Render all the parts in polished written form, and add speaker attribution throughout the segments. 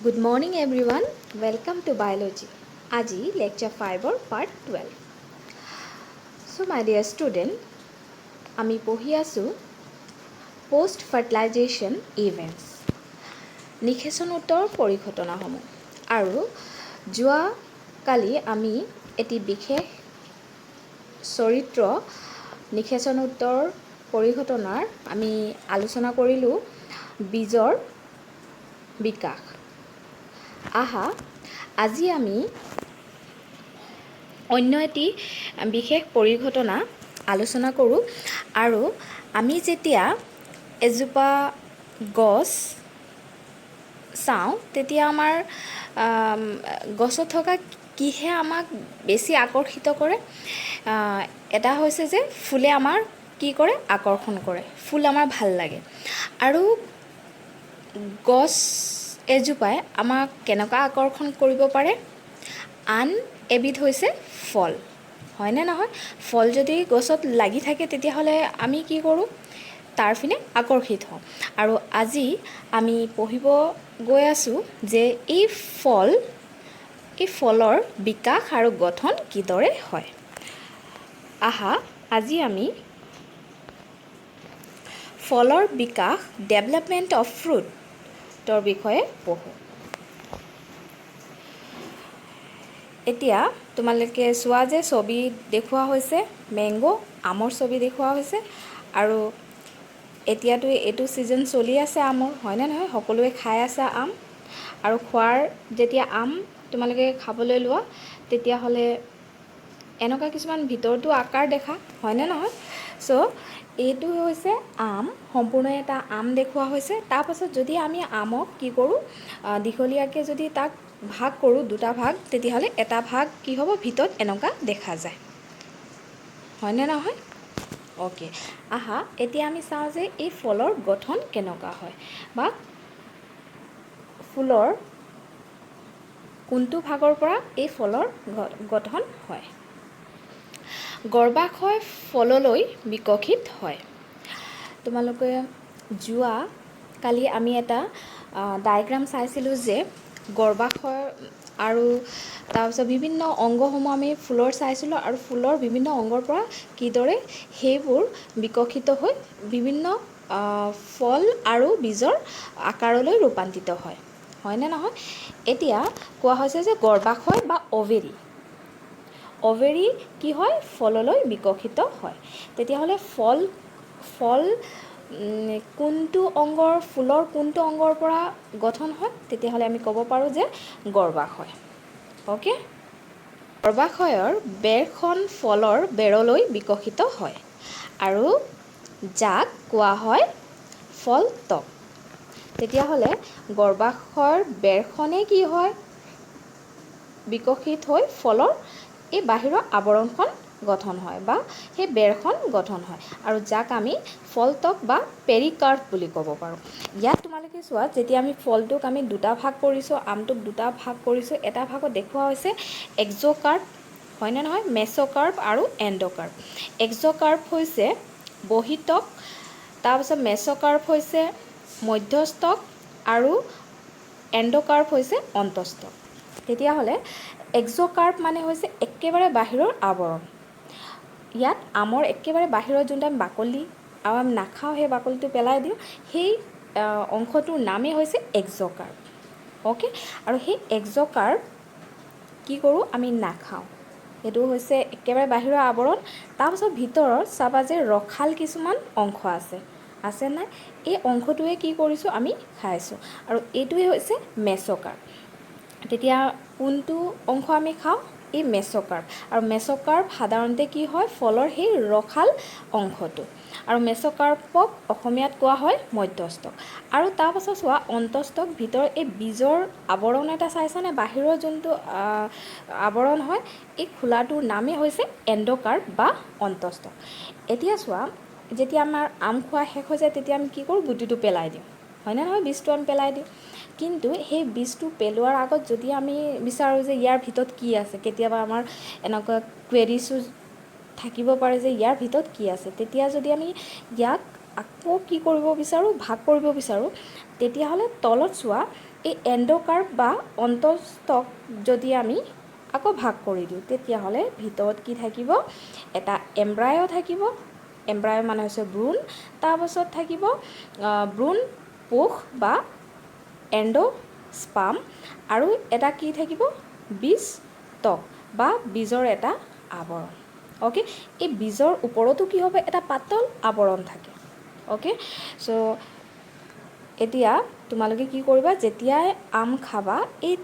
Speaker 1: Good morning everyone. Welcome to biology. Aji lecture 5 or part 12. So my dear student, আমি পঢ়ি আছো post fertilization events. নিষেচনোত্তৰ পৰিঘটনাসমূহ আৰু যোৱা কালি আমি এটি বিশেষ চৰিত্ৰ নিষেচনোত্তৰ পৰিঘটনাৰ আমি আলোচনা কৰিলো বীজৰ বিকাশ। আহা আজি আমি অন্য এটি বিশেষ পৰিঘটনা আলোচনা কৰোঁ আৰু আমি যেতিয়া এজোপা গছ চাওঁ তেতিয়া আমাৰ গছত থকা কিহে আমাক বেছি আকৰ্ষিত কৰে। এটা হৈছে যে ফুলে আমাৰ কি কৰে আকৰ্ষণ কৰে, ফুল আমাৰ ভাল লাগে। আৰু গছ এজোপাই আমাক কেনেকুৱা আকৰ্ষণ কৰিব পাৰে, আন এবিধ হৈছে ফল, হয়নে নহয়? ফল যদি গছত লাগি থাকে তেতিয়াহ'লে আমি কি কৰোঁ, তাৰ পিনে আকৰ্ষিত হওঁ। আৰু আজি আমি পঢ়িব গৈ আছোঁ যে এই ফলৰ বিকাশ আৰু গঠন কিদৰে হয়। আহা আজি আমি ফলৰ বিকাশ ডেভেলপমেণ্ট অফ ফ্ৰুটৰ বিষয়ে পঢ়োঁ। এতিয়া তোমালোকে চোৱা যে ছবি দেখুওৱা হৈছে মেংগো, আমৰ ছবি দেখুওৱা হৈছে। আৰু এতিয়াতো এইটো ছিজন চলি আছে আমৰ, হয়নে নহয়? সকলোৱে খাই আছে আম। আৰু খোৱাৰ যেতিয়া আম তোমালোকে খাবলৈ লোৱা তেতিয়াহ'লে এনেকুৱা কিছুমান ভিতৰতো আকাৰ দেখা, হয়নে নহয়? চ' এইটো হৈছে আম, সম্পূৰ্ণ এটা আম দেখুওৱা হৈছে। তাৰপাছত যদি আমি আমক কি কৰোঁ, দীঘলীয়াকৈ যদি তাক ভাগ কৰোঁ, দুটা ভাগ, তেতিয়াহ'লে এটা ভাগ কি হ'ব, ভিতৰত এনেকুৱা দেখা যায়, হয়নে নহয়? অ'কে, আহা এতিয়া আমি চাওঁ যে এই ফলৰ গঠন কেনেকুৱা হয় বা ফুলৰ কোনটো ভাগৰ পৰা এই ফলৰ গঠন হয়। গৰ্ভাশয় ফললৈ বিকশিত হয়। তোমালোকে যোৱা কালি আমি এটা ডায়েগ্ৰাম চাইছিলোঁ যে গৰ্ভাশয় আৰু তাৰপিছত বিভিন্ন অংগসমূহ আমি ফুলৰ চাইছিলোঁ আৰু ফুলৰ বিভিন্ন অংগৰ পৰা কিদৰে সেইবোৰ বিকশিত হৈ বিভিন্ন ফল আৰু বীজৰ আকাৰলৈ ৰূপান্তৰিত হয়, হয়নে নহয়? এতিয়া কোৱা হৈছে যে গৰ্ভাশয় বা অভেৰী কি হয়, ফললৈ বিকশিত হয়। তেতিয়াহ'লে ফল কোনটো অংগৰ, ফুলৰ কোনটো অংগৰ পৰা গঠন হয়, তেতিয়াহ'লে আমি ক'ব পাৰোঁ যে গৰ্ভাশয়। অ'কে, গৰ্ভাশয়ৰ বেৰখন ফলৰ বেৰলৈ বিকশিত হয় আৰু যাক কোৱা হয় ফলটপ। তেতিয়াহ'লে গৰ্ভাশয়ৰ বেৰখনে কি হয়, বিকশিত হৈ ফলৰ এই বাহিৰৰ আৱৰণখন গঠন হয় বা সেই বেৰখন গঠন হয় আৰু যাক আমি ফলটপ বা পেৰিকাৰ্প বুলি ক'ব পাৰোঁ। ইয়াত তোমালোকে চোৱা, যেতিয়া আমি ফলটোক আমি দুটা ভাগ কৰিছোঁ, আমটোক দুটা ভাগ কৰিছোঁ, এটা ভাগত দেখুওৱা হৈছে এক্স'কাৰ্প, হয়নে নহয়? মেছ'কাৰ্প আৰু এণ্ড'কাৰ্প। এক্স'কাৰ্প হৈছে বহিতক, তাৰপিছত মেছ'কাৰ্প হৈছে মধ্যস্থক আৰু এণ্ড'কাৰ্প হৈছে অন্তস্থক। তেতিয়াহ'লে এক্স'কাৰ্প মানে হৈছে একেবাৰে বাহিৰৰ আৱৰণ। ইয়াত আমৰ একেবাৰে বাহিৰৰ যোনটো আমি বাকলি আৰু আমি নাখাওঁ, সেই বাকলিটো পেলাই দিওঁ, সেই অংশটোৰ নামেই হৈছে এক্স'কাৰ্প। অ'কে, আৰু সেই এক্স'কাৰ্প কি কৰোঁ, আমি নাখাওঁ, সেইটো হৈছে একেবাৰে বাহিৰৰ আৱৰণ। তাৰপাছত ভিতৰত চাবা যে ৰসাল কিছুমান অংশ আছে নাই, এই অংশটোৱে কি কৰিছোঁ, আমি খাইছোঁ, আৰু এইটোৱে হৈছে মেছ'কাৰ্প। তেতিয়া কোনটো অংশ আমি খাওঁ, এই মেছ'কাৰ্প। আৰু মেছ'কাৰ্প সাধাৰণতে কি হয়, ফলৰ সেই ৰসাল অংশটো। আৰু মেছ'কাৰ্পক অসমীয়াত কোৱা হয় মধ্যস্থক। আৰু তাৰপাছত চোৱা অন্তস্থক, ভিতৰৰ এই বীজৰ আৱৰণ এটা চাইছানে, বাহিৰৰ যোনটো আৱৰণ হয়, এই খোলাটোৰ নামেই হৈছে এণ্ড'কাৰ্প বা অন্তস্থক। এতিয়া চোৱা, যেতিয়া আমাৰ আম খোৱা শেষ হৈ যায় তেতিয়া আমি কি কৰোঁ, গুটিটো পেলাই দিওঁ, হয়নে নহয়? বীজটো আমি পেলাই দিওঁ। কিন্তু সেই বীজটো পেলোৱাৰ আগত যদি আমি বিচাৰোঁ যে ইয়াৰ ভিতৰত কি আছে, কেতিয়াবা আমাৰ এনেকুৱা কুৱেৰিছো থাকিব পাৰে যে ইয়াৰ ভিতৰত কি আছে, তেতিয়া যদি আমি ইয়াক আকৌ কি কৰিব বিচাৰোঁ, ভাগ কৰিব বিচাৰোঁ, তেতিয়াহ'লে তলত চোৱা এই এণ্ডোকাৰ্প বা অন্তঃস্থক যদি আমি আকৌ ভাগ কৰি দিওঁ, তেতিয়াহ'লে ভিতৰত কি থাকিব, এটা এম্ব্ৰায়' থাকিব। এম্ব্ৰায়' মানে হৈছে ভ্ৰূণ, তাৰপাছত থাকিব ভ্ৰূণ কোষ বা এণ্ডোস্পাৰ্ম, আৰু এটা কি থাকিব, বীজতক বা বীজৰ এটা আৱৰণ। অ'কে, এই বীজৰ ওপৰতো কি হ'ব, এটা পাতল আৱৰণ থাকে। অ'কে, চ' এতিয়া তোমালোকে কি কৰিবা, যেতিয়াই আম খাবা, এই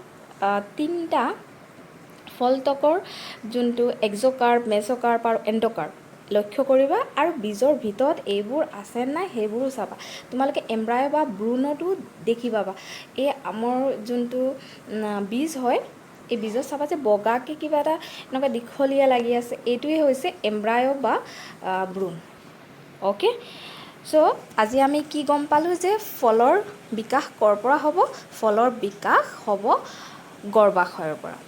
Speaker 1: তিনিটা ফলটকৰ যোনটো এক্সোকাৰ্প, মেছ'কাৰ্প আৰু এণ্ডোকাৰ্প লক্ষ্য কৰিবা, আৰু বীজৰ ভিতৰত এইবোৰ আছে নাই সেইবোৰো চাবা। তোমালোকে এম্ব্ৰায়' বা ভ্ৰূণতো দেখি পাবা, এই আমৰ যোনটো বীজ হয়, এই বীজত চাবা যে বগাকৈ কিবা এটা এনেকুৱা দীঘলীয়া লাগি আছে, এইটোৱে হৈছে এম্ব্ৰায়' বা ভ্ৰূণ। অ'কে, চ' আজি আমি কি গম পালোঁ যে ফলৰ বিকাশ ক'ৰ পৰা হ'ব, ফলৰ বিকাশ হ'ব গৰ্ভাশয়ৰ পৰা,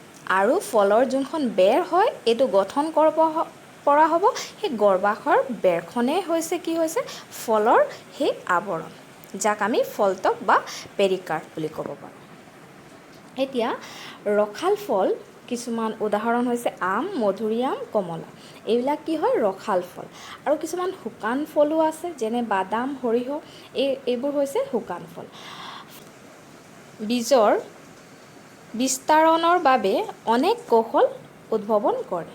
Speaker 1: আৰু ফলৰ যোনখন বেৰ হয় এইটো গঠন ক'ৰ পৰা হ'ব, সেই গৰ্ভাশয়ৰ বেৰখনেই হৈছে কি হৈছে, ফলৰ সেই আৱৰণ, যাক আমি ফলটক বা পেৰিকাৰ্প বুলি ক'ব পাৰোঁ। এতিয়া ৰসাল ফল কিছুমান উদাহৰণ হৈছে আম, মধুৰিআম, কমলা, এইবিলাক কি হয়, ৰসাল ফল। আৰু কিছুমান শুকান ফলো আছে, যেনে বাদাম, সৰিয়হ, এইবোৰ হৈছে শুকান ফল। বীজৰ বিস্তাৰণৰ বাবে অনেক কৌশল উদ্ভাৱন কৰে,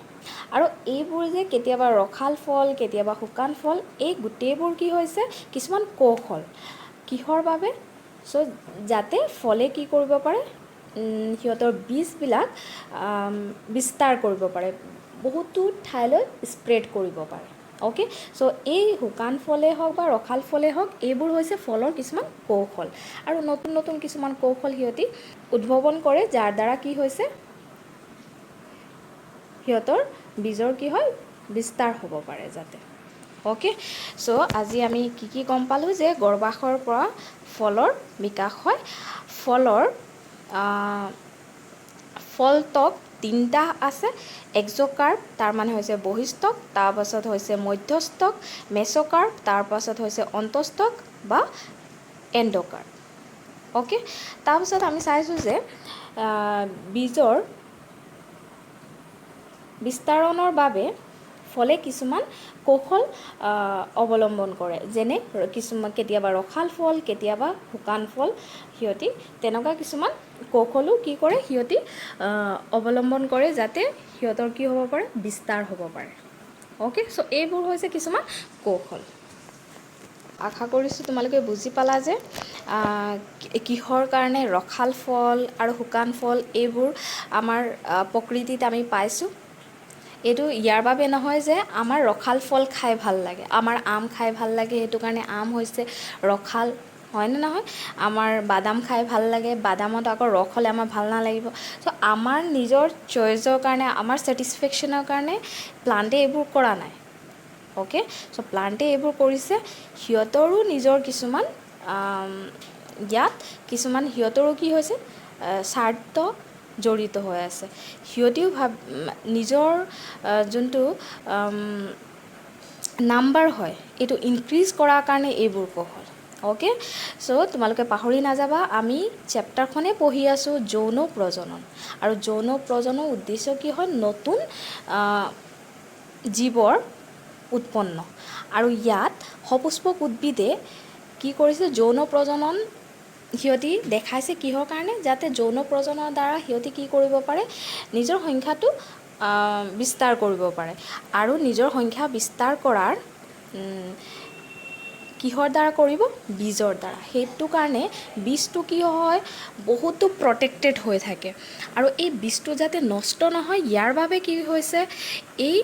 Speaker 1: আৰু এইবোৰ যে কেতিয়াবা ৰসাল ফল, কেতিয়াবা শুকান ফল, এই গোটেইবোৰ কি হৈছে কিছুমান কৌশল, কিহৰ বাবে, চ' যাতে ফলে কি কৰিব পাৰে, সিহঁতৰ বীজবিলাক বিস্তাৰ কৰিব পাৰে, বহুতো ঠাইলৈ স্প্ৰেড কৰিব পাৰে। অ'কে, চ' এই শুকান ফলেই হওক বা ৰসাল ফলেই হওক, এইবোৰ হৈছে ফলৰ কিছুমান কৌশল, আৰু নতুন নতুন কিছুমান কৌশল সিহঁতি উদ্ভাৱন কৰে, যাৰ দ্বাৰা কি হৈছে সিহঁতৰ বীজৰ কি হয়, বিস্তাৰ হ'ব পাৰে যাতে। অ'কে, চ' আজি আমি কি গম পালোঁ যে গৰ্ভাশয়ৰ পৰা ফলৰ বিকাশ হয়। ফলৰ ফলটক তিনিটা আছে, এক্সোকাৰ্প, তাৰ মানে হৈছে বহিস্থক, তাৰপাছত হৈছে মধ্যস্থক, মেছ'কাৰ্প, তাৰপাছত হৈছে অন্তস্থক বা এণ্ডোকাৰ্প। অ'কে, তাৰপিছত আমি চাইছোঁ যে বীজৰ বিস্তাৰণৰ বাবে ফলে কিছুমান কৌশল অৱলম্বন কৰে, যেনে কেতিয়াবা ৰসাল ফল, কেতিয়াবা শুকান ফল, সিহঁতি তেনেকুৱা কিছুমান কৌশলো কি কৰে, সিহঁতি অৱলম্বন কৰে, যাতে সিহঁতৰ কি হ'ব পাৰে, বিস্তাৰ হ'ব পাৰে। অ'কে, চ' এইবোৰ হৈছে কিছুমান কৌশল। আশা কৰিছোঁ তোমালোকে বুজি পালা যে কিহৰ কাৰণে ৰসাল ফল আৰু শুকান ফল এইবোৰ আমাৰ প্ৰকৃতিত আমি পাইছোঁ। এইটো ইয়াৰ বাবে নহয় যে আমাৰ ৰসাল ফল খাই ভাল লাগে, আমাৰ আম খাই ভাল লাগে সেইটো কাৰণে আম হৈছে ৰসাল, হয়নে নহয়, আমাৰ বাদাম খাই ভাল লাগে, বাদামত আকৌ ৰস হ'লে আমাৰ ভাল নালাগিব। চ' আমাৰ নিজৰ চইচৰ কাৰণে, আমাৰ ছেটিছফেকশ্যনৰ কাৰণে প্লাণ্টে এইবোৰ কৰা নাই। অ'কে, চ' প্লাণ্টে এইবোৰ কৰিছে, সিহঁতৰো নিজৰ কিছুমান ইয়াত কিছুমান সিহঁতৰো কি হৈছে, স্বাৰ্থ জড়িত হৈ আছে। সিহঁতিও নিজৰ যোনটো নাম্বাৰ হয় এইটো ইনক্ৰিজ কৰাৰ কাৰণে এইবোৰ কৌশল। অ'কে, চ' তোমালোকে পাহৰি নাযাবা, আমি চেপ্টাৰখনেই পঢ়ি আছোঁ যৌন প্ৰজনন, আৰু যৌন প্ৰজননৰ উদ্দেশ্য কি হয়, নতুন জীৱৰ উৎপন্ন, আৰু ইয়াত সপুষ্পক উদ্ভিদে কি কৰিছে, যৌন প্ৰজনন সিহঁতি দেখাইছে কিহৰ কাৰণে, যাতে যৌন প্ৰজননৰ দ্বাৰা সিহঁতি কি কৰিব পাৰে, নিজৰ সংখ্যাটো বিস্তাৰ কৰিব পাৰে, আৰু নিজৰ সংখ্যা বিস্তাৰ কৰাৰ কিহৰ দ্বাৰা কৰিব, বীজৰ দ্বাৰা। সেইটো কাৰণে বীজটো কি হয়, বহুতো প্ৰটেক্টেড হৈ থাকে, আৰু এই বীজটো যাতে নষ্ট নহয়, ইয়াৰ বাবে কি হৈছে, এই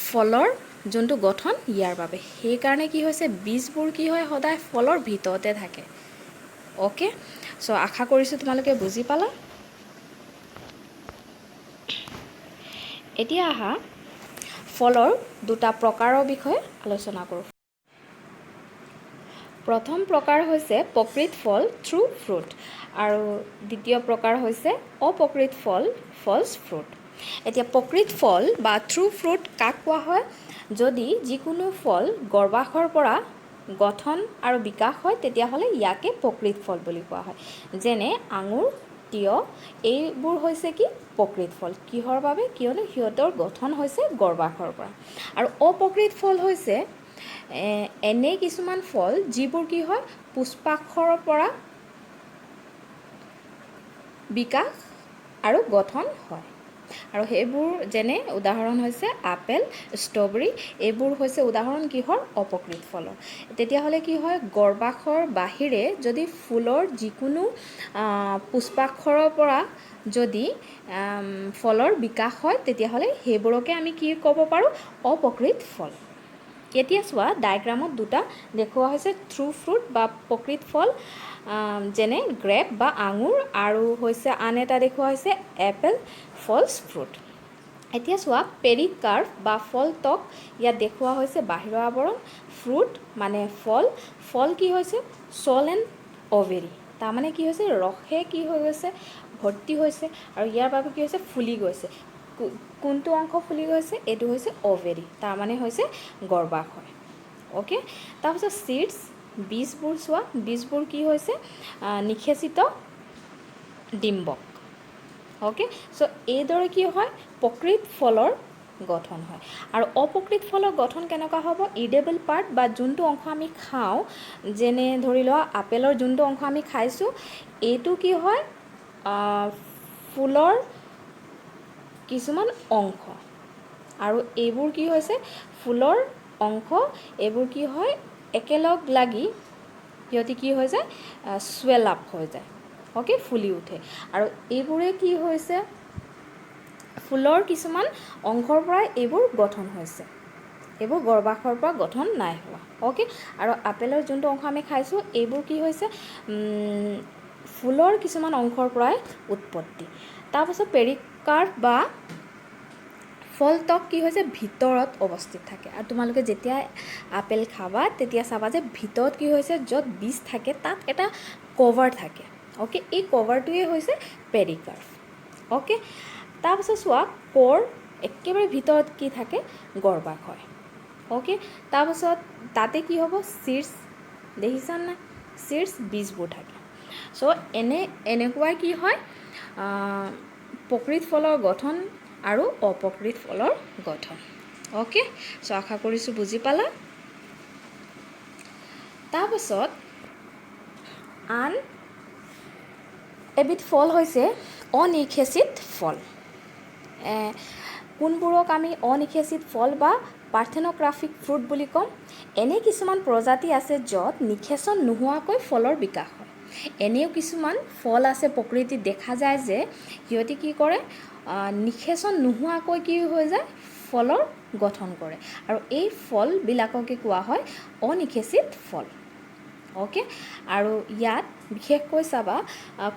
Speaker 1: ফলৰ যোনটো গঠন, ইয়াৰ বাবে সেইকাৰণে কি হৈছে, বীজবোৰ কি হয়, সদায় ফলৰ ভিতৰতে থাকে। অ'কে, চ' আশা কৰিছোঁ তোমালোকে বুজি পালা। এতিয়া আহা ফলৰ দুটা প্ৰকাৰৰ বিষয়ে আলোচনা কৰোঁ। প্ৰথম প্ৰকাৰ হৈছে প্ৰকৃত ফল, ট্ৰু ফ্ৰুট, আৰু দ্বিতীয় প্ৰকাৰ হৈছে অপ্ৰকৃত ফল, ফলছ ফ্ৰুট। এতিয়া প্ৰকৃত ফল বা ট্ৰু ফ্ৰুট কাক কোৱা হয়, যদি যিকোনো ফল গৰ্ভাশয়ৰ পৰা গঠন আৰু বিকাশ হয় তেতিয়াহ'লে ইয়াকে প্ৰকৃত ফল বুলি কোৱা হয়। যেনে আঙুৰ, তিয়হ এইবোৰ হৈছে কি প্ৰকৃত ফল। কিহৰ বাবে? কিয়নো সিহঁতৰ গঠন হৈছে গৰ্ভাশয়ৰ পৰা। আৰু অপ্ৰকৃত ফল হৈছে এনে কিছুমান ফল যিবোৰ কি হয় পুষ্পাক্ষৰৰ পৰা বিকাশ আৰু গঠন হয়। আৰু সেইবোৰ যেনে উদাহৰণ হৈছে আপেল, ষ্ট্ৰবেৰী এইবোৰ হৈছে উদাহৰণ কিহৰ অপ্ৰকৃত ফলৰ। তেতিয়াহ'লে কি হয় গৰ্ভাশয়ৰ বাহিৰে যদি ফুলৰ যিকোনো পুষ্পাক্ষৰৰ পৰা যদি ফলৰ বিকাশ হয় তেতিয়াহ'লে সেইবোৰকে আমি কি ক'ব পাৰোঁ অপ্ৰকৃত ফল। এতিয়া চোৱা ডায়েগ্ৰামত দুটা দেখুওৱা হৈছে ট্ৰু ফ্ৰুট বা প্ৰকৃত ফল যেনে গ্ৰেপ বা আঙুৰ আৰু হৈছে আন এটা দেখুওৱা হৈছে এপল ফলছ ফ্ৰুট। এতিয়া চোৱা পেৰিকাৰ্ভ বা ফল ত্বক ইয়াত দেখুওৱা হৈছে বাহিৰৰ আৱৰণ, ফ্ৰুট মানে ফল, ফল কি হৈছে ছল এণ্ড অভেৰী তাৰমানে কি হৈছে ৰসে কি হৈ গৈছে ভৰ্তি হৈছে আৰু ইয়াৰ বাবে কি হৈছে ফুলি গৈছে। কোনটো অংশ ফুলি গৈছে? এইটো হৈছে অভেৰী তাৰমানে হৈছে গৰ্ভাশয়। অ'কে, তাৰপিছত চিডছ বীজবোৰ চোৱা, বীজবোৰ কি হৈছে নিষেচিত ডিম্বক। অ'কে, চ' এইদৰে কি হয় প্ৰকৃত ফলৰ গঠন হয়। আৰু অপ্ৰকৃত ফলৰ গঠন কেনেকুৱা হ'ব? ইডেবল পাৰ্ট বা যোনটো অংশ আমি খাওঁ, যেনে ধৰি লোৱা আপেলৰ যোনটো অংশ আমি খাইছোঁ এইটো কি হয় ফুলৰ কিছুমান অংশ আৰু এইবোৰ কি হৈছে ফুলৰ অংশ, এইবোৰ কি হয় একেলগ লাগি সিহঁতি কি হৈ যায় চুৱেল আপ হৈ যায়। অ'কে, ফুলি উঠে আৰু এইবোৰে কি হৈছে ফুলৰ কিছুমান অংশৰ পৰাই এইবোৰ গঠন হৈছে, এইবোৰ গৰ্ভাশয়ৰ পৰা গঠন নাই হোৱা। অ'কে, আৰু আপেলৰ যোনটো অংশ আমি খাইছোঁ এইবোৰ কি হৈছে ফুলৰ কিছুমান অংশৰ পৰাই উৎপত্তি। তাৰপাছত পেৰিকাৰ্ভ বা ফল ত্বক কি হৈছে ভিতৰত অৱস্থিত থাকে। আৰু তোমালোকে যেতিয়া আপেল খাবা তেতিয়া চাবা যে ভিতৰত কি হৈছে য'ত বীজ থাকে তাত এটা কভাৰ থাকে। অ'কে, এই কভাৰটোৱে হৈছে পেৰিকাৰ্ভ। অ'কে, তাৰপাছত চোৱা কোৰ একেবাৰে ভিতৰত কি থাকে গৰ্ভাশয়। অ'কে, তাৰপাছত তাতে কি হ'ব চিডছ দেখিছানে নাই? চিডছ বীজবোৰ থাকে। চ' এনেকুৱাই কি হয় প্ৰকৃত ফলৰ গঠন আৰু অপ্ৰকৃত ফলৰ গঠন। অ'কে, চ' আশা কৰিছোঁ বুজি পালা। তাৰপাছত আন এবিধ ফল হৈছে অনিষেচিত ফল। কোনবোৰক আমি অনিষেচিত ফল বা পাৰ্থেন'গ্ৰাফিক ফ্ৰুট বুলি ক'ম? এনে কিছুমান প্ৰজাতি আছে য'ত নিষেচন নোহোৱাকৈ ফলৰ বিকাশ হয়। এনেও কিছুমান ফল আছে প্ৰকৃতিত দেখা যায় যে সিহঁতি কি কৰে নিষেচন নোহোৱাকৈ কি হৈ যায় ফলৰ গঠন কৰে আৰু এই ফলবিলাককে কোৱা হয় অনিষেচিত ফল। অ'কে, আৰু ইয়াত বিশেষকৈ চাবা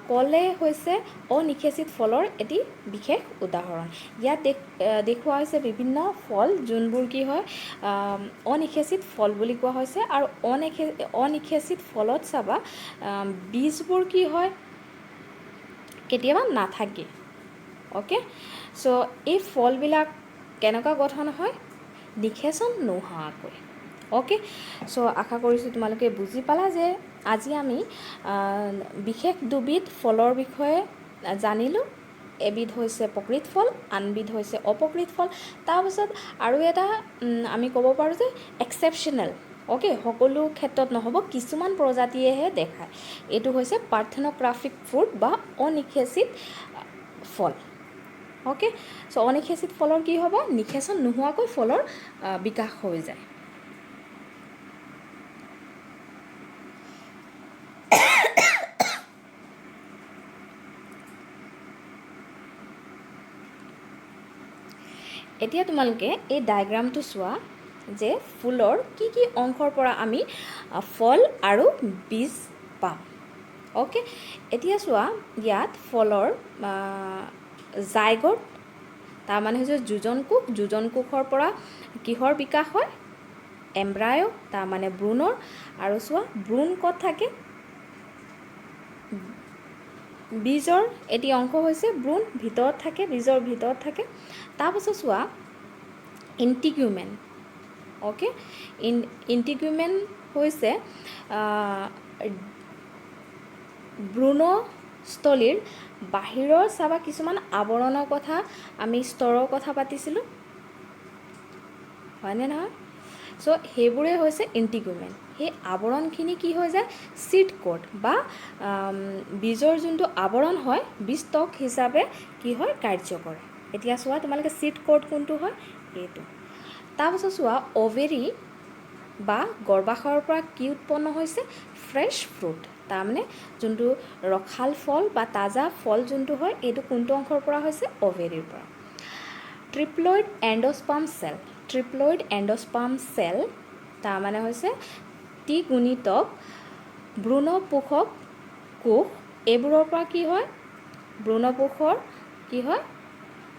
Speaker 1: কলে হৈছে অনিষেচিত ফলৰ এটি বিশেষ উদাহৰণ। ইয়াত দেখুওৱা হৈছে বিভিন্ন ফল যোনবোৰ কি হয় অনিষেচিত ফল বুলি কোৱা হৈছে। আৰু অনিষেচিত ফলত চাবা বীজবোৰ কি হয় কেতিয়াবা নাথাকে। অ'কে, চ' এই ফলবিলাক কেনেকুৱা গঠন হয় নিষেচন নোহোৱাকৈ। অ'কে, চ' আশা কৰিছোঁ তোমালোকে বুজি পালা যে আজি আমি বিশেষ দুবিধ ফলৰ বিষয়ে জানিলোঁ। এবিধ হৈছে প্ৰকৃত ফল, আনবিধ হৈছে অপ্ৰকৃত ফল। তাৰপিছত আৰু এটা আমি ক'ব পাৰোঁ যে এক্সেপশ্যনেল। অ'কে, সকলো ক্ষেত্ৰত নহ'ব, কিছুমান প্ৰজাতিয়েহে দেখায়। এইটো হৈছে পাৰ্থেন'গ্ৰাফিক ফ্ৰুট বা অনিষেচিত ফল। অ'কে, চ' অনিষেচিত ফলৰ কি হ'ব নিষেচন নোহোৱাকৈ ফলৰ বিকাশ হৈ যায়। এতিয়া তোমালোকে এই ডায়েগ্ৰামটো চোৱা যে ফুলৰ কি কি অংশৰ পৰা আমি ফল আৰু বীজ পাওঁ। অ'কে, এতিয়া চোৱা ইয়াত ফলৰ জাইগ'ট তাৰমানে হৈছে যোজন কোষৰ পৰা কিহৰ বিকাশ হয় এম্ব্ৰায়' তাৰমানে ভ্ৰূণৰ। আৰু চোৱা ভ্ৰূণ ক'ত থাকে বীজৰ এটি অংশ হৈছে ভ্ৰূণ ভিতৰত থাকে, বীজৰ ভিতৰত থাকে। তাৰপাছত চোৱা ইণ্টিগুমেন। অ'কে, ইণ্টিগুমেন হৈছে ভ্ৰূণস্থলীৰ বাহিৰৰ চাবা কিছুমান আৱৰণৰ কথা, আমি স্তৰৰ কথা পাতিছিলোঁ, হয়নে নহয়? চ' সেইবোৰে হৈছে ইণ্টিগুমেণ্ট। সেই আৱৰণখিনি কি হৈ যায়, চিড কোট বা বীজৰ যোনটো আৱৰণ হয়, বীজতক হিচাপে কি হয়, কাৰ্য কৰে। এতিয়া চোৱা তোমালোকে চিড কোট কোনটো হয়, এইটো। তাৰপাছত চোৱা অভেৰী বা গৰ্ভাশয়ৰ পৰা কি উৎপন্ন হৈছে, ফ্ৰেছ ফ্ৰুট। তাৰমানে যোনটো ৰসাল ফল বা তাজা ফল যোনটো হয়, এইটো কোনটো অংশৰ পৰা হৈছে, অভেৰীৰ পৰা। ট্ৰিপ্লইড এণ্ডস্পাৰ্ম চেল, ট্ৰিপ্লইড এণ্ডস্পাৰ্ম চেল তাৰমানে হৈছে ত্ৰিগুণিতক ভ্ৰূণপোষক কোষ, এইবোৰৰ পৰা কি হয়, ভ্ৰূণপোষৰ কি হয়,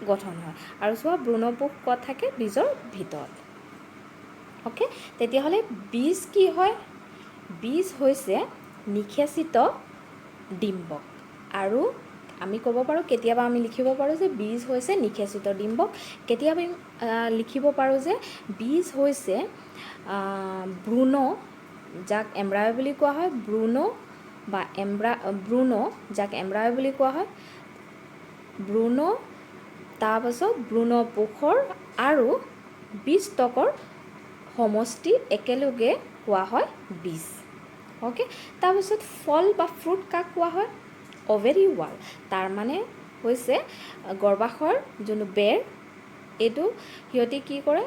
Speaker 1: গঠন হয়। আৰু চোৱা ভ্ৰূণপোষ ক'ত থাকে, বীজৰ ভিতৰত। অ'কে, তেতিয়াহ'লে বীজ কি হয়, বীজ হৈছে নিষেচিত ডিম্বক। আৰু আমি ক'ব পাৰোঁ, কেতিয়াবা আমি লিখিব পাৰোঁ যে বীজ হৈছে নিষেচিত ডিম্বক, কেতিয়াবা লিখিব পাৰোঁ যে বীজ হৈছে ভ্ৰূণ, যাক এম্ব্ৰায় বুলি কোৱা হয়, ভ্ৰূণ বা ভ্ৰূণ যাক এম্ব্ৰায় বুলি কোৱা হয়, ভ্ৰূণ, তাৰপাছত ভ্ৰূণপোষৰ আৰু বীজতকৰ সমষ্টি একেলগে কোৱা হয় বীজ। অ'কে, তাৰপিছত ফল বা ফ্ৰুট কাক কোৱা হয়, অভেৰী ৱাল। তাৰমানে হৈছে গৰ্ভাশয়ৰ যোনটো বেৰ, এইটো সিহঁতে কি কৰে,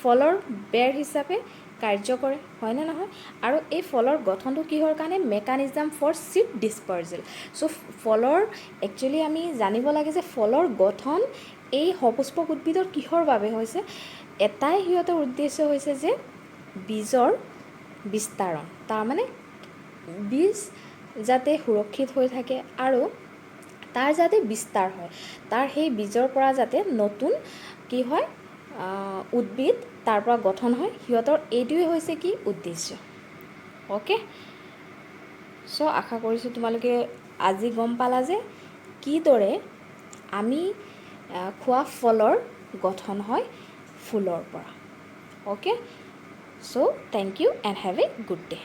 Speaker 1: ফলৰ বেৰ হিচাপে কাৰ্য কৰে, হয়নে নহয়? আৰু এই ফলৰ গঠনটো কিহৰ কাৰণে, মেকানিজম ফৰ চিড ডিছপাৰ্জেল। চ' ফলৰ একচুৱেলি আমি জানিব লাগে যে ফলৰ গঠন এই সপুষ্পক উদ্ভিদৰ কিহৰ বাবে হৈছে, এটাই সিহঁতৰ উদ্দেশ্য হৈছে যে বীজৰ বিস্তাৰণ, তাৰমানে বীজ যাতে সুৰক্ষিত হৈ থাকে আৰু তাৰ যাতে বিস্তাৰ হয়, তাৰ সেই বীজৰ পৰা যাতে নতুন কি হয়, উদ্ভিদ তাৰ পৰা গঠন হয়, সিহঁতৰ এইটোৱে হৈছে কি উদ্দেশ্য। অ'কে, চ' আশা কৰিছোঁ তোমালোকে আজি গম পালা যে কিদৰে আমি খোৱা ফলৰ গঠন হয় ফুলৰ পৰা। Okay, so' thank you and have a good day.